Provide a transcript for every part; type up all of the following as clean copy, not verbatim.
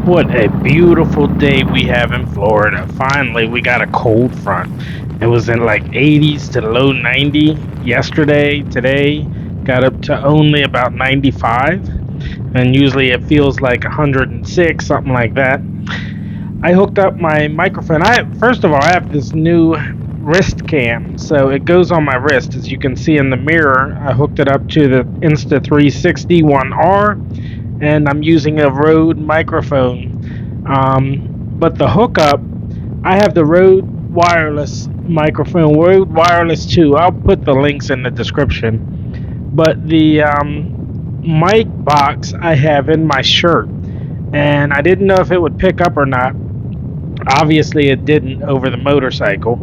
What a beautiful day we have in Florida. Finally, we got a cold front. It was in like 80s to low 90 yesterday. Today got up to only about 95, and usually it feels like 106, something like that. I hooked up my microphone. First of all, I have this new wrist cam, so it goes on my wrist. As you can see in the mirror, I hooked it up to the Insta360 1R, and I'm using a Rode microphone. But the hookup, I have the Rode wireless microphone, Rode Wireless 2. I'll put the links in the description. But the mic box I have in my shirt, and I didn't know if it would pick up or not. Obviously, it didn't over the motorcycle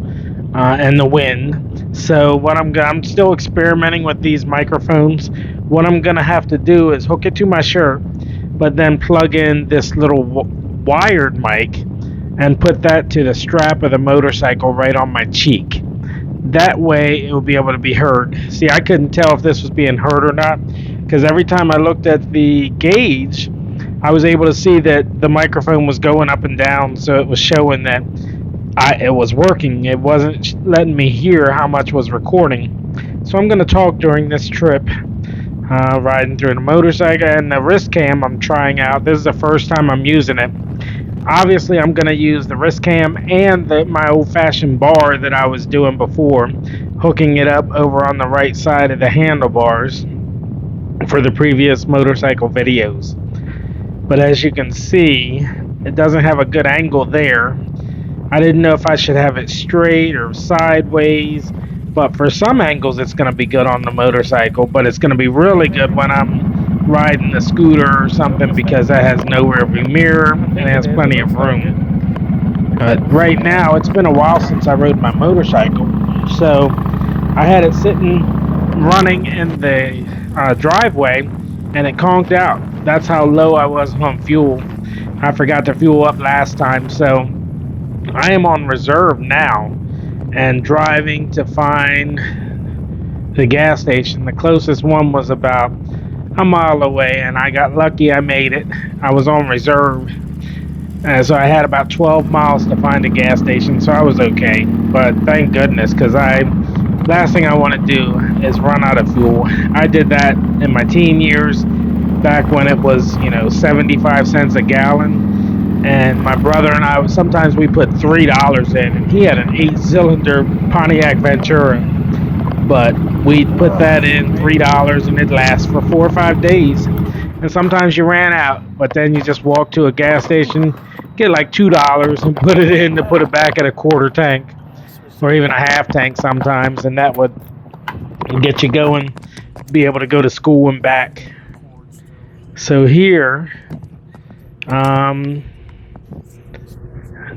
and the wind. So I'm still experimenting with these microphones. What I'm gonna have to do is hook it to my shirt, but then plug in this little wired mic and put that to the strap of the motorcycle right on my cheek. That way, it will be able to be heard. See, I couldn't tell if this was being heard or not because every time I looked at the gauge, I was able to see that the microphone was going up and down, so it was showing that it was working. It wasn't letting me hear how much was recording. So I'm going to talk during this trip, riding through the motorcycle and the wrist cam I'm trying out. This is the first time I'm using it. Obviously, I'm going to use the wrist cam and my old-fashioned bar that I was doing before, hooking it up over on the right side of the handlebars for the previous motorcycle videos. But as you can see, it doesn't have a good angle there. I didn't know if I should have it straight or sideways, but for some angles it's going to be good on the motorcycle, but it's going to be really good when I'm riding the scooter or something because that has no rearview mirror and has plenty of room. But right now, it's been a while since I rode my motorcycle, so I had it sitting running in the driveway and it conked out. That's how low I was on fuel. I forgot to fuel up last time, so I am on reserve now and driving to find the gas station. The closest one was about a mile away, and I got lucky. I made it. I was on reserve, so I had about 12 miles to find a gas station, so I was okay. But thank goodness, because last thing I want to do is run out of fuel. I did that in my teen years, back when it was 75 cents a gallon. And my brother and I, sometimes we put $3 in, and he had an 8-cylinder Pontiac Ventura, but we'd put that in $3 and it'd last for 4 or 5 days. And sometimes you ran out, but then you just walk to a gas station, get like $2 and put it in to put it back at a quarter tank or even a half tank sometimes, and that would get you going, be able to go to school and back. So here,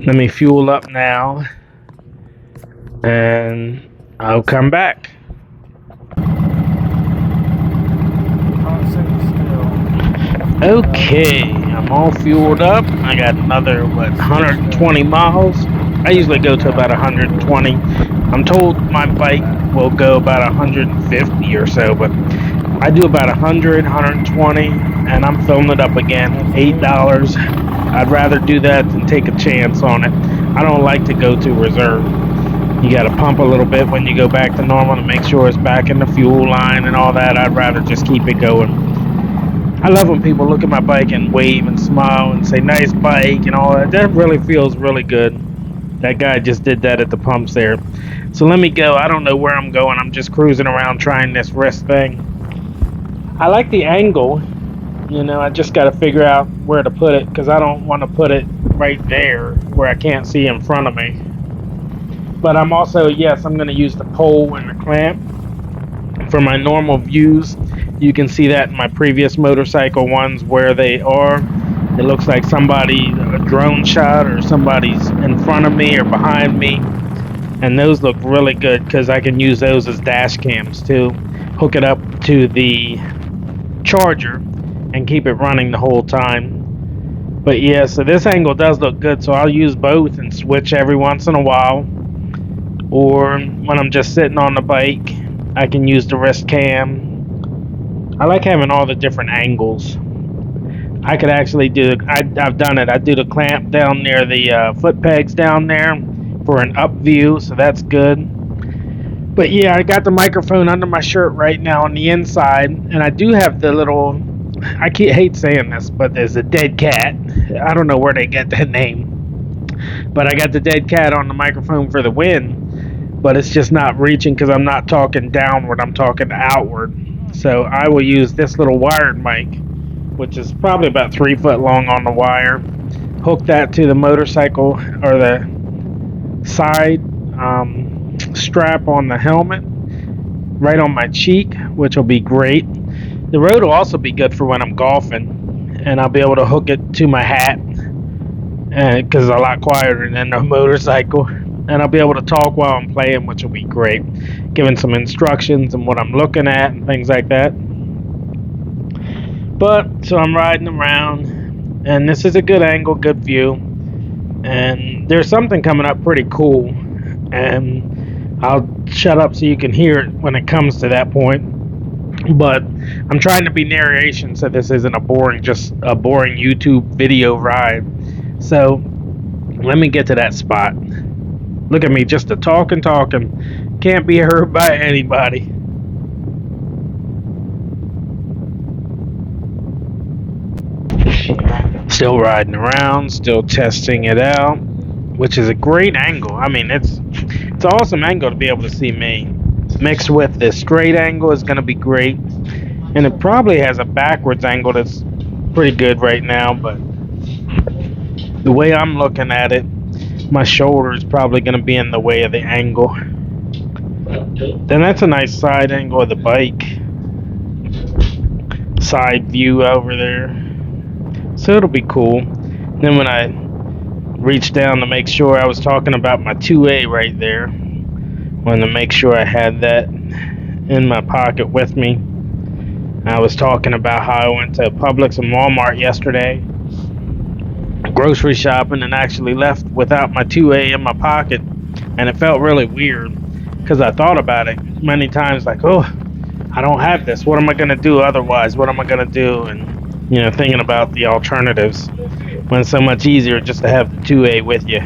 let me fuel up now, and I'll come back. Okay, I'm all fueled up. I got another, 120 miles. I usually go to about 120. I'm told my bike will go about 150 or so, but I do about 100, 120, and I'm filling it up again. $8. I'd rather do that than take a chance on it. I don't like to go to reserve. You got to pump a little bit when you go back to normal to make sure it's back in the fuel line and all that. I'd rather just keep it going. I love when people look at my bike and wave and smile and say, nice bike and all that. That really feels really good. That guy just did that at the pumps there. So let me go. I don't know where I'm going. I'm just cruising around trying this wrist thing. I like the angle. I just got to figure out where to put it because I don't want to put it right there where I can't see in front of me. But I'm going to use the pole and the clamp for my normal views. You can see that in my previous motorcycle ones where they are. It looks like a drone shot, or somebody's in front of me or behind me. And those look really good because I can use those as dash cams too. Hook it up to the charger and keep it running the whole time. But yeah, so this angle does look good, so I'll use both and switch every once in a while. Or when I'm just sitting on the bike, I can use the wrist cam. I like having all the different angles. I could actually do. I've done it. I do the clamp down near the foot pegs down there for an up view, so that's good. But yeah, I got the microphone under my shirt right now on the inside, and I do have the little. Hate saying this, but there's a dead cat. I don't know where they get that name, but I got the dead cat on the microphone for the win, but it's just not reaching because I'm not talking downward, I'm talking outward. So I will use this little wired mic, which is probably about 3 foot long on the wire. Hook that to the motorcycle or the side strap on the helmet, right on my cheek, which will be great. The Rode will also be good for when I'm golfing, and I'll be able to hook it to my hat, because it's a lot quieter than a motorcycle. And I'll be able to talk while I'm playing, which will be great, giving some instructions and what I'm looking at and things like that. But so I'm riding around, and this is a good angle, good view, and there's something coming up pretty cool, and I'll shut up so you can hear it when it comes to that point. But I'm trying to be narration, so this isn't just a boring YouTube video ride. So let me get to that spot. Look at me, just a talking. Can't be heard by anybody. Still riding around, still testing it out, which is a great angle. I mean, it's an awesome angle to be able to see me. Mixed with the straight angle is going to be great. And it probably has a backwards angle that's pretty good right now, but the way I'm looking at it, my shoulder is probably going to be in the way of the angle. Then that's a nice side angle of the bike. Side view over there. So it'll be cool. Then when I reached down to make sure, I was talking about my 2A right there. Wanted to make sure I had that in my pocket with me. I was talking about how I went to Publix and Walmart yesterday, grocery shopping, and actually left without my 2A in my pocket. And it felt really weird because I thought about it many times, like, oh, I don't have this. What am I going to do otherwise? What am I going to do? And, thinking about the alternatives when it's so much easier just to have the 2A with you.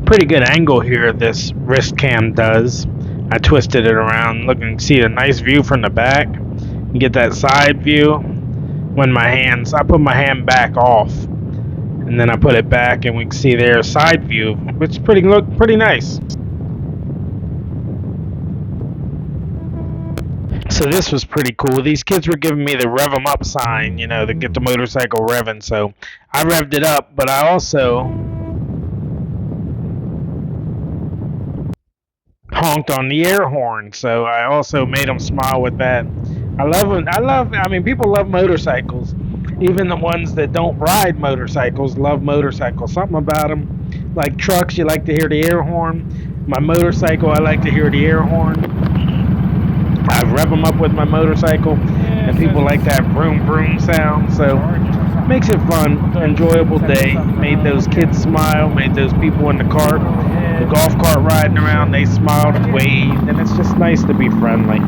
Pretty good angle here this wrist cam does. I twisted it around, looking to see a nice view from the back. You get that side view when I put my hand back off, and then I put it back, and we can see their side view, which look pretty nice. So this was pretty cool. These kids were giving me the rev 'em up sign, to get the motorcycle revving. So I revved it up, but I also honked on the air horn, so I also made them smile with that. People love motorcycles. Even the ones that don't ride motorcycles love motorcycles. Something about them. Like trucks, you like to hear the air horn. My motorcycle, I like to hear the air horn. I rev them up with my motorcycle, and people like that vroom vroom sound, so makes it fun, enjoyable day. Made those kids smile, made those people in the golf cart riding around, they smiled and waved, and it's just nice to be friendly.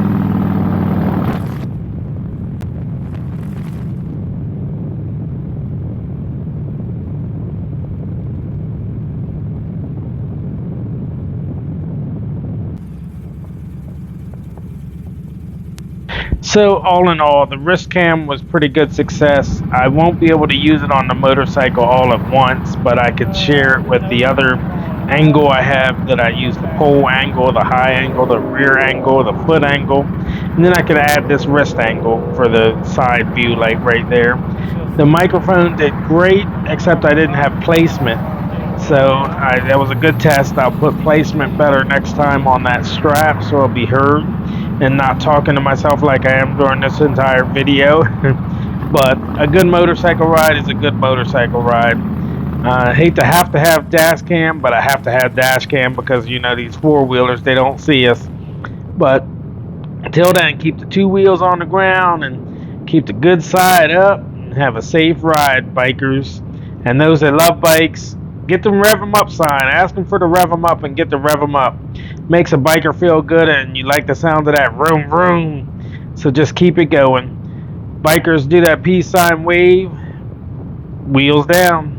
So all in all, the wrist cam was pretty good success. I won't be able to use it on the motorcycle all at once, but I could share it with the other angle I have that I use, the pole angle, the high angle, the rear angle, the foot angle, and then I could add this wrist angle for the side view, like right there. The microphone did great, except I didn't have placement. So that was a good test. I'll put placement better next time on that strap so it'll be heard. and not talking to myself like I am during this entire video. But a good motorcycle ride is a good motorcycle ride. I hate to have dash cam, but I have to have dash cam because these four wheelers, they don't see us. But until then, keep the two wheels on the ground and keep the good side up and have a safe ride, bikers. And those that love bikes, get them rev them up sign. Ask them for the rev them up and get the rev them up. Makes a biker feel good and you like the sound of that vroom vroom. So just keep it going. Bikers, do that peace sign wave. Wheels down.